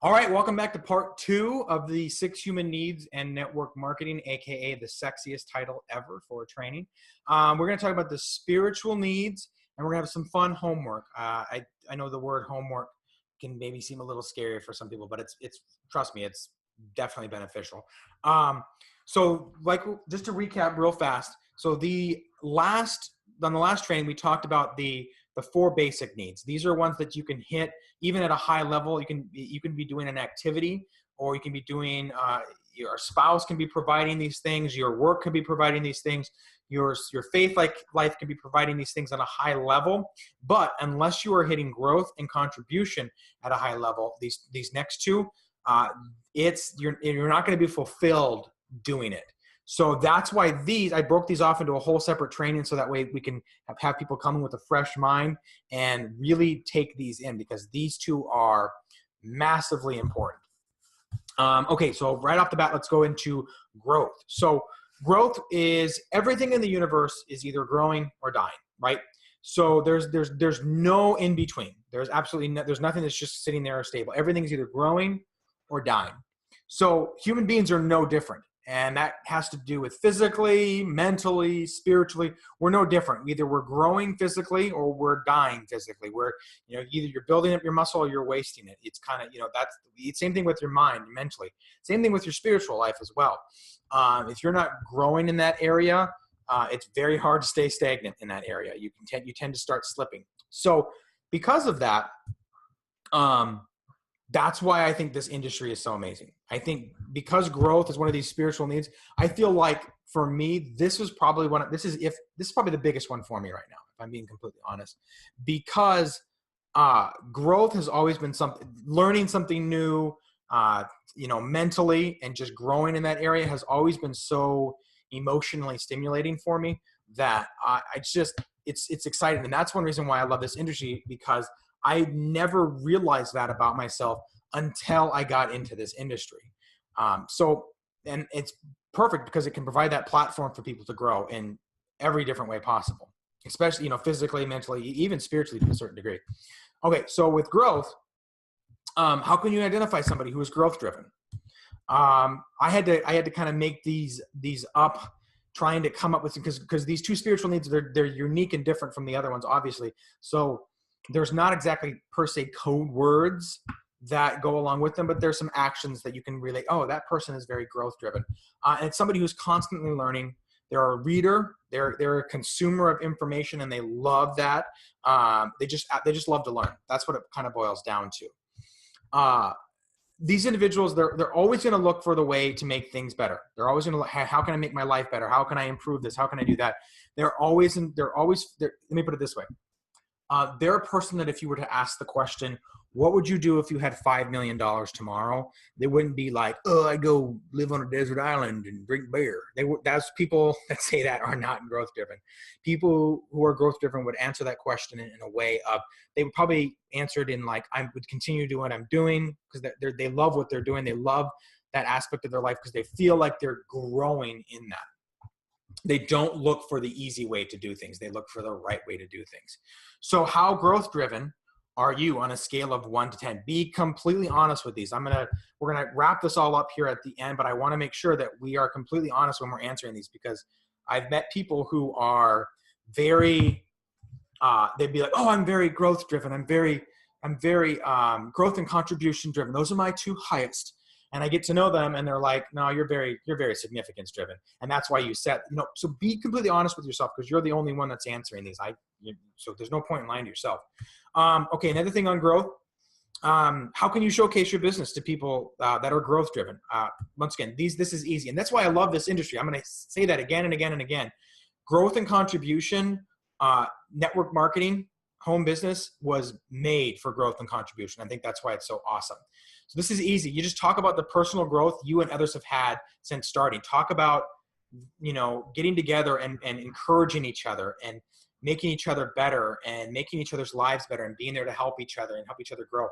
All right, welcome back to part 2 of the 6 human needs and network marketing, aka the sexiest title ever for training. We're going to talk about the spiritual needs, and we're going to have some fun homework. I know the word homework can maybe seem a little scary for some people, but it's trust me, it's definitely beneficial. Just to recap real fast. So on the last training, we talked about the 4 basic needs. These are ones that you can hit even at a high level. You can be doing an activity, or you can be doing, your spouse can be providing these things, your work can be providing these things, your faith life can be providing these things on a high level. But unless you are hitting growth and contribution at a high level, these next two, you're not going to be fulfilled doing it. So that's why I broke these off into a whole separate training, so that way we can have people come in with a fresh mind and really take these in, because these two are massively important. Okay, so right off the bat, let's go into growth. So growth is everything in the universe is either growing or dying, right? So there's no in between. There's nothing that's just sitting there stable. Everything's either growing or dying. So human beings are no different. And that has to do with physically, mentally, spiritually. We're no different. Either we're growing physically or we're dying physically. Either you're building up your muscle or you're wasting it. It's kind of, that's the same thing with your mind, mentally. Same thing with your spiritual life as well. If you're not growing in that area, it's very hard to stay stagnant in that area. You tend to start slipping. So because of that, that's why I think this industry is so amazing. I think because growth is one of these spiritual needs, I feel like for me, this is probably this is probably the biggest one for me right now, if I'm being completely honest, because growth has always been learning something new, mentally, and just growing in that area has always been so emotionally stimulating for me that it's exciting. And that's one reason why I love this industry, because I never realized that about myself until I got into this industry. And it's perfect because it can provide that platform for people to grow in every different way possible, especially, physically, mentally, even spiritually to a certain degree. Okay. So with growth, how can you identify somebody who is growth driven? I had to kind of make these up, trying to come up with, because these two spiritual needs, they're unique and different from the other ones, obviously. So there's not exactly per se code words that go along with them, but there's some actions that you can relate. Oh, that person is very growth driven. And it's somebody who's constantly learning. They're a reader. They're a consumer of information, and they love that. They just love to learn. That's what it kind of boils down to. These individuals, they're always going to look for the way to make things better. They're always going to look, how can I make my life better? How can I improve this? How can I do that? Let me put it this way. They're a person that if you were to ask the question, what would you do if you had $5 million tomorrow? They wouldn't be like, oh, I'd go live on a desert island and drink beer. That's people that say that are not growth driven. People who are growth driven would answer that question in a way of, they would probably answer it in like, I would continue to do what I'm doing because they love what they're doing. They love that aspect of their life because they feel like they're growing in that. They don't look for the easy way to do things. They look for the right way to do things. So how growth driven are you on a scale of 1 to 10? Be completely honest with these. We're going to wrap this all up here at the end, but I want to make sure that we are completely honest when we're answering these, because I've met people who are very, they'd be like, oh, I'm very growth driven. I'm very growth and contribution driven. Those are my 2 highest. And I get to know them and they're like, no, you're very significance driven. And that's why you said, so be completely honest with yourself, because you're the only one that's answering these. So there's no point in lying to yourself. Okay. Another thing on growth. How can you showcase your business to people that are growth driven? Once again, this is easy. And that's why I love this industry. I'm going to say that again and again and again. Growth and contribution, network marketing, home business was made for growth and contribution. I think that's why it's so awesome. So this is easy. You just talk about the personal growth you and others have had since starting. Talk about, getting together and encouraging each other and making each other better and making each other's lives better and being there to help each other and help each other grow.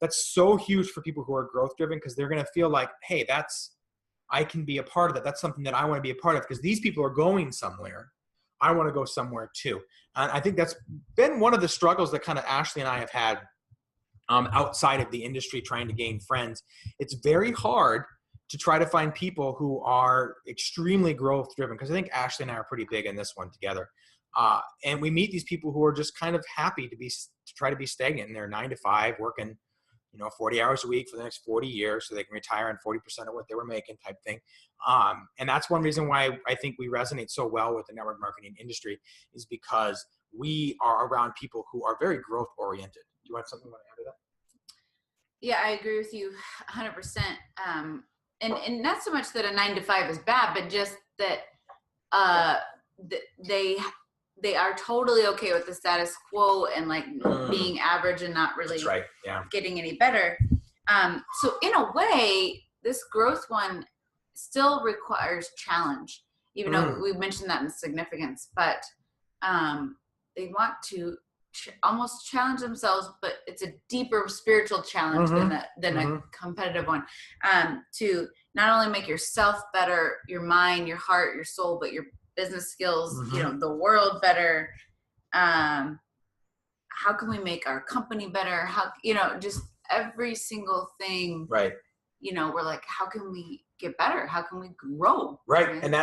That's so huge for people who are growth driven, because they're going to feel like, hey, I can be a part of that. That's something that I want to be a part of, because these people are going somewhere. I want to go somewhere too. And I think that's been one of the struggles that kind of Ashley and I have had outside of the industry trying to gain friends, it's very hard to try to find people who are extremely growth driven. Because I think Ashley and I are pretty big in this one together. And we meet these people who are just kind of happy to try to be stagnant in their 9 to 5, working, 40 hours a week for the next 40 years so they can retire on 40% of what they were making type thing. And that's one reason why I think we resonate so well with the network marketing industry, is because we are around people who are very growth oriented. Do you want something you want to add to that? Yeah, I agree with you 100%. And not so much that a 9 to 5 is bad, but just that they are totally okay with the status quo and like being average and not really getting any better. So in a way, this growth one still requires challenge, even though we mentioned that in significance, but they want to almost challenge themselves, but it's a deeper spiritual challenge than a competitive one, to not only make yourself better, your mind, your heart, your soul, but your business skills, the world better. How can we make our company better? How, just every single thing, right? We're like, how can we get better? How can we grow? Right. And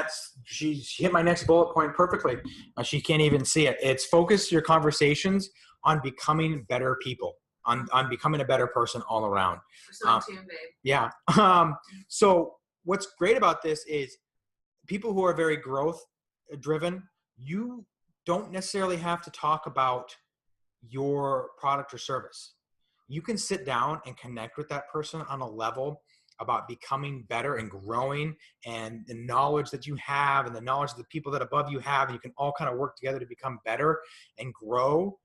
she hit my next bullet point perfectly. She can't even see it. It's focus your conversations on becoming better people, on becoming a better person all around. So too, babe. Yeah. So what's great about this is people who are very growth driven, you don't necessarily have to talk about your product or service. You can sit down and connect with that person on a level about becoming better and growing, and the knowledge that you have and the knowledge of the people that above you have, and you can all kind of work together to become better and grow.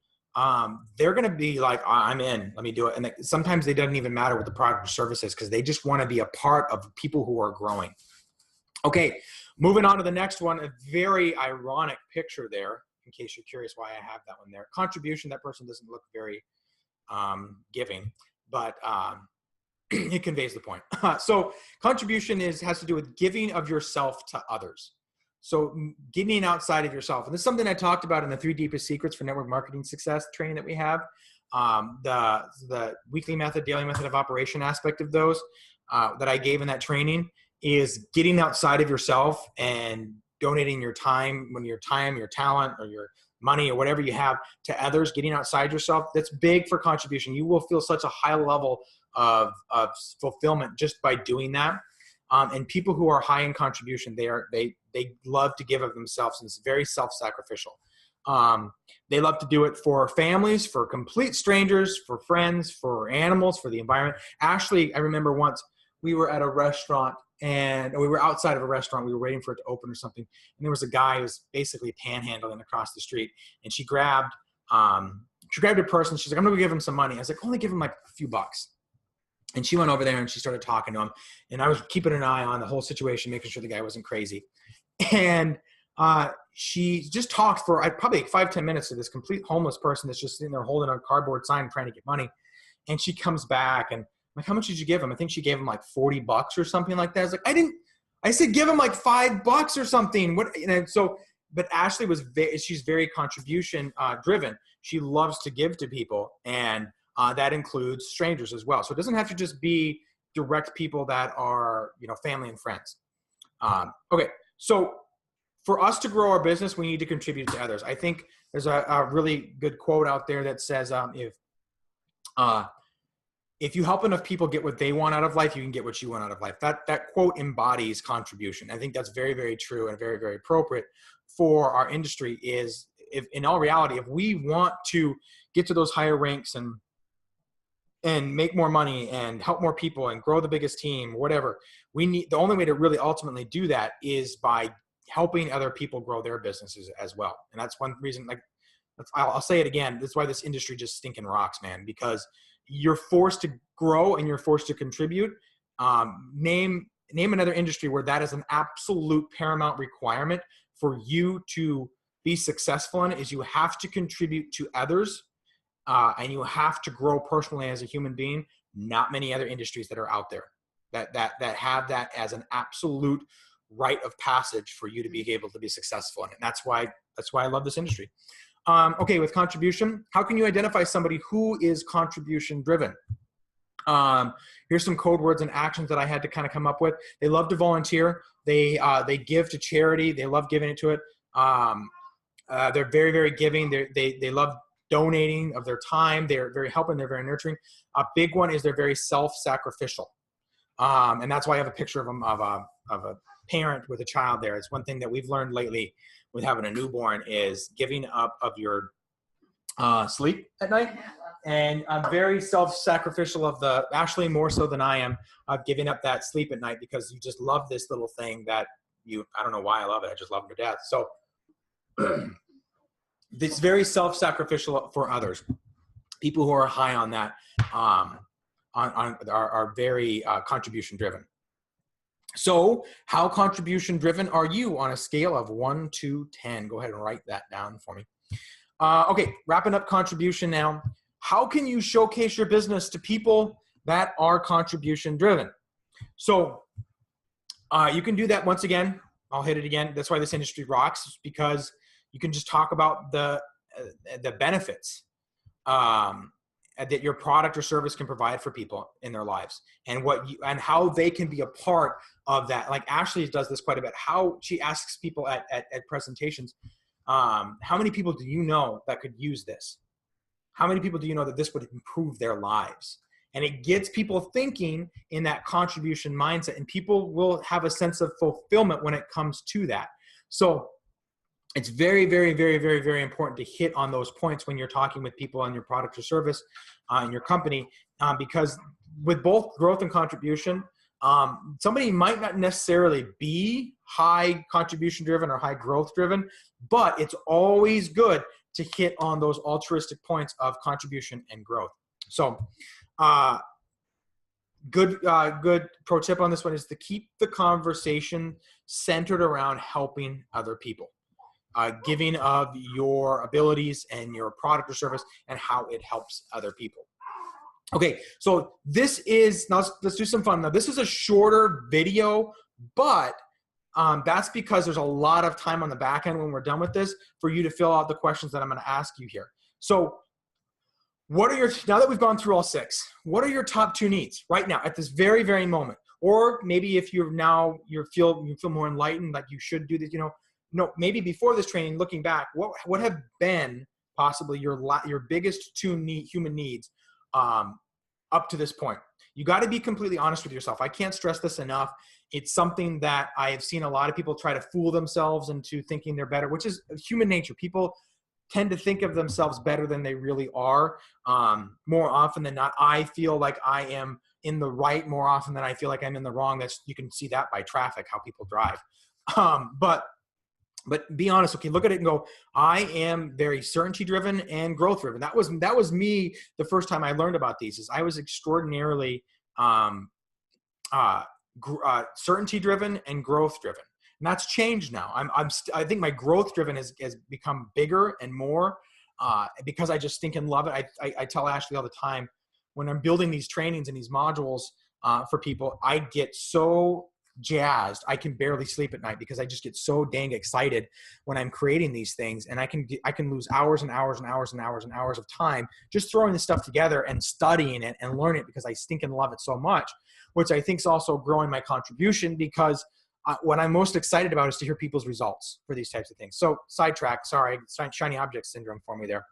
They're going to be like, I'm in, let me do it. And sometimes they doesn't even matter what the product or service is, because they just want to be a part of people who are growing. Okay, moving on to the next one, a very ironic picture there, in case you're curious why I have that one there. Contribution, that person doesn't look very giving, but it conveys the point. So contribution has to do with giving of yourself to others. So giving outside of yourself. And this is something I talked about in the 3 Deepest Secrets for Network Marketing Success training that we have. The weekly method, daily method of operation aspect of those that I gave in that training is getting outside of yourself and donating your time, your talent, or your money, or whatever you have, to others, getting outside yourself. That's big for contribution. You will feel such a high level of fulfillment just by doing that. And people who are high in contribution, they love to give of themselves, and it's very self-sacrificial. They love to do it for families, for complete strangers, for friends, for animals, for the environment. Ashley, I remember once we were at a restaurant, and we were outside of a restaurant. We were waiting for it to open or something. And there was a guy who was basically panhandling across the street. And she grabbed her purse, and she's like, I'm going to give him some money. I was like, only give him like a few bucks. And she went over there and she started talking to him. And I was keeping an eye on the whole situation, making sure the guy wasn't crazy. And she just talked for probably 5-10 minutes to this complete homeless person that's just sitting there holding a cardboard sign trying to get money. And she comes back and, like, how much did you give him? I think she gave him like $40 or something like that. I was like, I said, give him like $5 or something. But Ashley she's very contribution driven. She loves to give to people, and that includes strangers as well. So it doesn't have to just be direct people that are, family and friends. Okay. So for us to grow our business, we need to contribute to others. I think there's a really good quote out there that says, if you help enough people get what they want out of life, you can get what you want out of life. That quote embodies contribution. I think that's very, very true and very, very appropriate for our industry. Is, if in all reality, if we want to get to those higher ranks and make more money and help more people and grow the biggest team, whatever, the only way to really ultimately do that is by helping other people grow their businesses as well. And that's one reason, I'll say it again, that's why this industry just stinking rocks, man, because you're forced to grow and you're forced to contribute. Name another industry where that is an absolute paramount requirement for you to be successful in, is you have to contribute to others, and you have to grow personally as a human being. Not many other industries that are out there that have that as an absolute rite of passage for you to be able to be successful in it. And that's why I love this industry. Okay, with contribution, how can you identify somebody who is contribution driven? Here's some code words and actions that I had to kind of come up with. They love to volunteer. They give to charity. They love giving it to it. They're very, very giving. They love donating of their time. They're very helping. They're very nurturing. A big one is they're very self-sacrificial. And that's why I have a picture of them of a parent with a child there. It's one thing that we've learned lately with having a newborn is giving up of your sleep at night. And I'm very self-sacrificial of Ashley more so than I am, of giving up that sleep at night because you just love this little thing that I don't know why I love it. I just love them to death. So it's very self-sacrificial for others. People who are high on that are very contribution driven. So how contribution driven are you on a scale of 1 to 10? Go ahead and write that down for me. Okay, wrapping up contribution now. How can you showcase your business to people that are contribution driven? So you can do that once again. I'll hit it again. That's why this industry rocks, because you can just talk about the benefits that your product or service can provide for people in their lives, and and how they can be a part of that. Like Ashley does this quite a bit. How she asks people at presentations, how many people do you know that could use this? How many people do you know that this would improve their lives? And it gets people thinking in that contribution mindset, and people will have a sense of fulfillment when it comes to that. So it's very, very, very, very, very important to hit on those points when you're talking with people on your product or service in your company, because with both growth and contribution, somebody might not necessarily be high contribution driven or high growth driven, but it's always good to hit on those altruistic points of contribution and growth. So good pro tip on this one is to keep the conversation centered around helping other people. Giving of your abilities and your product or service and how it helps other people. Okay, so this is, now let's do some fun. Now this is a shorter video, but that's because there's a lot of time on the back end when we're done with this for you to fill out the questions that I'm gonna ask you here. So what are now that we've gone through all 6, what are your top 2 needs right now at this very, very moment? Or maybe if you feel more enlightened, like you should do this, maybe before this training, looking back, what have been possibly your biggest 2 human needs up to this point? You got to be completely honest with yourself. I can't stress this enough. It's something that I have seen a lot of people try to fool themselves into thinking they're better, which is human nature. People tend to think of themselves better than they really are. More often than not, I feel like I am in the right more often than I feel like I'm in the wrong. You can see that by traffic, how people drive. But be honest, okay, look at it and go, I am very certainty driven and growth driven. That was me the first time I learned about these. Is I was extraordinarily certainty driven and growth driven. And that's changed now. I think my growth driven has become bigger and more because I just stinking love it. I tell Ashley all the time, when I'm building these trainings and these modules for people, I get so jazzed I can barely sleep at night because I just get so dang excited when I'm creating these things, and I can lose hours and hours and hours and hours and hours of time just throwing this stuff together and studying it and learning it because I stinking love it so much, which I think is also growing my contribution, because what I'm most excited about is to hear people's results for these types of things. So sidetrack, sorry, shiny object syndrome for me there.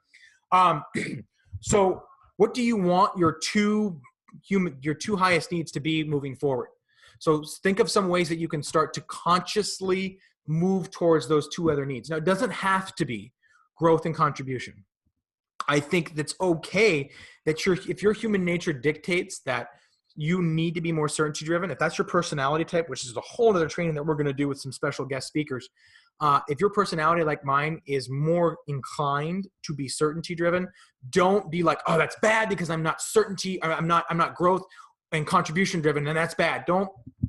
So what do you want your two highest needs to be moving forward? So think of some ways that you can start to consciously move towards those 2 other needs. Now, it doesn't have to be growth and contribution. I think that's okay that if your human nature dictates that you need to be more certainty driven, if that's your personality type, which is a whole other training that we're going to do with some special guest speakers. If your personality, like mine, is more inclined to be certainty driven, don't be like, oh, that's bad because I'm not certainty, or I'm not growth and contribution driven, and that's bad.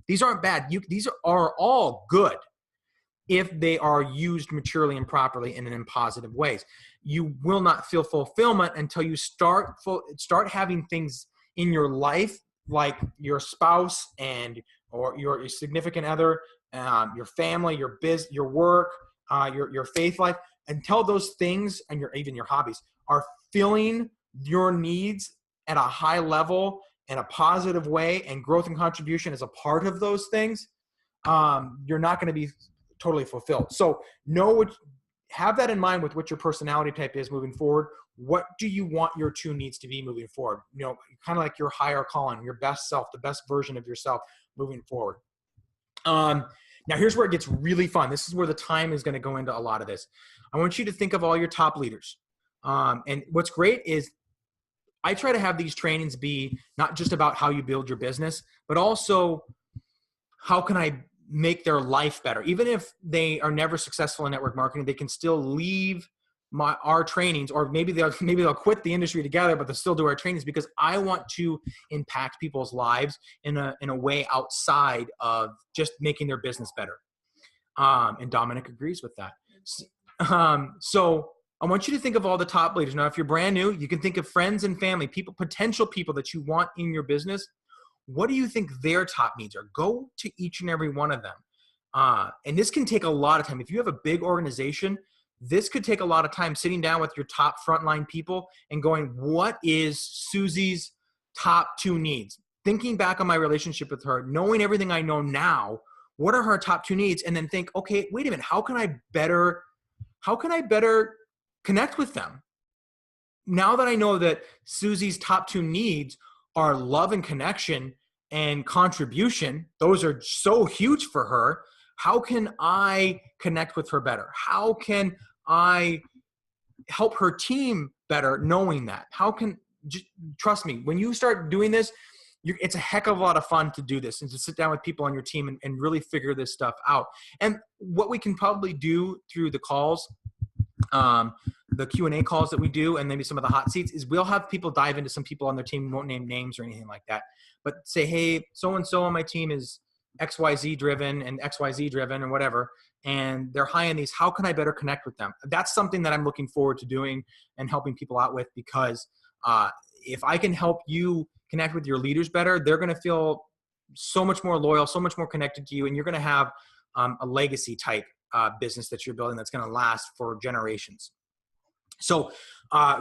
These aren't bad. These are all good if they are used maturely and properly and in positive ways. You will not feel fulfillment until you start having things in your life, like your spouse or your significant other, your family, your work, your faith life, until those things and even your hobbies are filling your needs at a high level in a positive way, and growth and contribution is a part of those things, you're not going to be totally fulfilled. So have that in mind with what your personality type is moving forward. What do you want your 2 needs to be moving forward? Kind of like your higher calling, your best self, the best version of yourself moving forward. Now here's where it gets really fun. This is where the time is going to go into a lot of this. I want you to think of all your top leaders. And what's great is I try to have these trainings be not just about how you build your business, but also how can I make their life better. Even if they are never successful in network marketing, they can still leave our trainings, or maybe they'll quit the industry together, but they'll still do our trainings, because I want to impact people's lives in a way outside of just making their business better. And Dominic agrees with that. So I want you to think of all the top leaders. Now, if you're brand new, you can think of friends and family, potential people that you want in your business. What do you think their top needs are? Go to each and every one of them. And this can take a lot of time. If you have a big organization, this could take a lot of time sitting down with your top frontline people and going, what is Susie's top 2 needs? Thinking back on my relationship with her, knowing everything I know now, what are her top 2 needs? And then think, okay, wait a minute, how can I better connect with them? Now that I know that Susie's top 2 needs are love and connection and contribution, those are so huge for her. How can I connect with her better? How can I help her team better knowing that? Trust me, when you start doing this, it's a heck of a lot of fun to do this and to sit down with people on your team and really figure this stuff out. And what we can probably do through the calls, the Q&A calls that we do, and maybe some of the hot seats, is we'll have people dive into some people on their team. We won't name names or anything like that, but say, hey, so-and-so on my team is XYZ driven and XYZ driven or whatever, and they're high in these. How can I better connect with them? That's something that I'm looking forward to doing and helping people out with, because if I can help you connect with your leaders better, they're going to feel so much more loyal, so much more connected to you, and you're going to have a legacy type business that you're building that's going to last for generations. So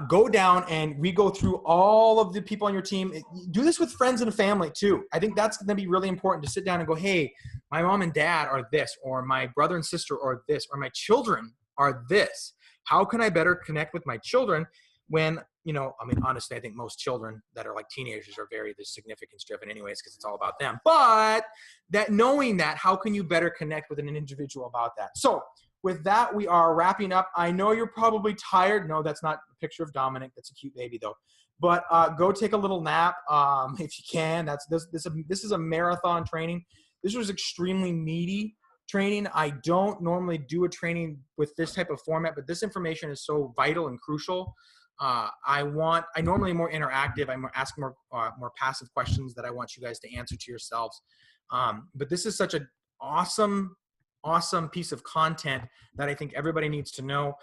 go down and we go through all of the people on your team. Do this with friends and family too. I think that's going to be really important to sit down and go, hey, my mom and dad are this, or my brother and sister are this, or my children are this. How can I better connect with my children when, honestly, I think most children that are like teenagers are very significance driven anyways, because it's all about them. But that knowing that, how can you better connect with an individual about that? So with that, we are wrapping up. I know you're probably tired. No, that's not a picture of Dominic. That's a cute baby though. But go take a little nap if you can. This is a marathon training. This was extremely meaty training. I don't normally do a training with this type of format, but this information is so vital and crucial. I normally more interactive. I'm asking more passive questions that I want you guys to answer to yourselves. But this is such an awesome piece of content that I think everybody needs to know.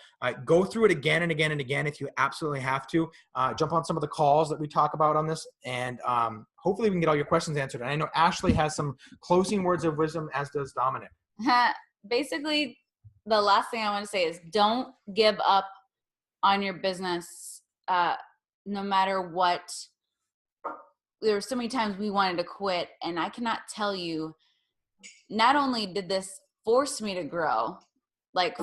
Go through it again and again and again if you absolutely have to. Jump on some of the calls that we talk about on this, and hopefully we can get all your questions answered. And I know Ashley has some closing words of wisdom, as does Dominic. Basically, the last thing I want to say is don't give up on your business, no matter what. There were so many times we wanted to quit, and I cannot tell you, not only did this force me to grow, and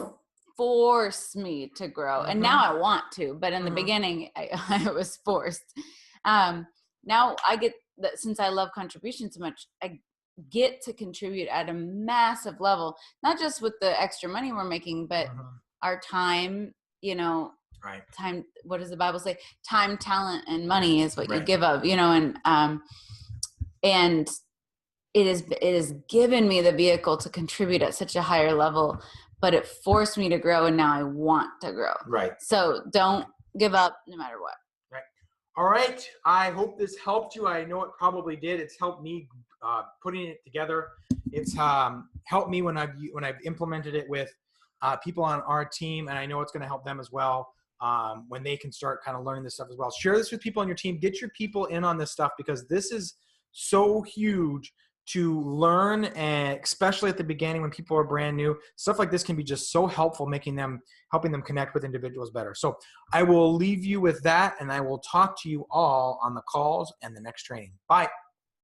now I want to, but in the beginning I was forced. Now I get that, since I love contribution so much, I get to contribute at a massive level, not just with the extra money we're making, but our time, right. Time, what does the Bible say? Time, talent, and money is what you give up, and it has given me the vehicle to contribute at such a higher level, but it forced me to grow, and now I want to grow. Right. So don't give up no matter what. Right. All right. I hope this helped you. I know it probably did. It's helped me putting it together. It's helped me when I've implemented it with people on our team, and I know it's going to help them as well when they can start kind of learning this stuff as well. Share this with people on your team. Get your people in on this stuff, because this is so huge to learn, and especially at the beginning when people are brand new, stuff like this can be just so helpful, helping them connect with individuals better. So I will leave you with that, and I will talk to you all on the calls and the next training. Bye.